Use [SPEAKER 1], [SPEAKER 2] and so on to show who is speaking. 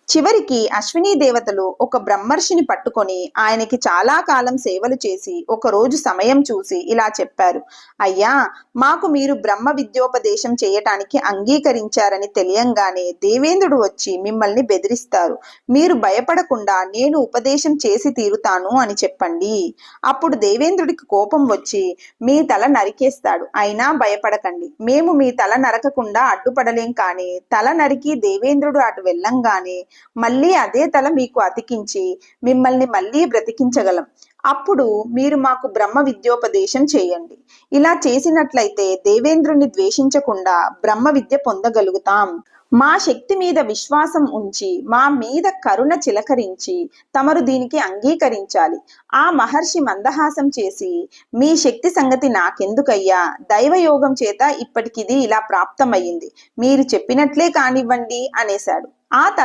[SPEAKER 1] చివరికి అశ్వినీ దేవతలు ఒక బ్రహ్మర్షిని పట్టుకొని ఆయనకి చాలా కాలం సేవలు చేసి ఒకరోజు సమయం చూసి ఇలా చెప్పారు. అయ్యా, మాకు మీరు బ్రహ్మ విద్యోపదేశం చేయటానికి అంగీకరించారని తెలియంగానే దేవేంద్రుడు వచ్చి మిమ్మల్ని బెదిరిస్తారు. మీరు భయపడకుండా నేను ఉపదేశం చేసి తీరుతాను అని చెప్పండి. అప్పుడు దేవేంద్రుడికి కోపం వచ్చి మీ తల నరికేస్తాడు. అయినా భయపడకండి, మేము మీ తల నరకకుండా అడ్డుపడలేం. కానీ తల నరికి దేవేంద్రుడు అటు వెళ్ళంగానే మళ్ళీ అదే తల మీకు అతికించి మిమ్మల్ని మళ్ళీ బ్రతికించగలం. అప్పుడు మీరు మాకు బ్రహ్మ విద్యోపదేశం చేయండి. ఇలా చేసినట్లయితే దేవేంద్రుని ద్వేషించకుండా బ్రహ్మ విద్య పొందగలుగుతాం. మా శక్తి మీద విశ్వాసం ఉంచి మా మీద కరుణ చిలకరించి తమరు దీనికి అంగీకరించాలి. ఆ మహర్షి మందహాసం చేసి మీ శక్తి సంగతి నాకెందుకయ్యా, దైవయోగం చేత ఇప్పటికిది ఇలా ప్రాప్తమయ్యింది, మీరు చెప్పినట్లే కానివ్వండి అనేశాడు. ఆ తర్వాత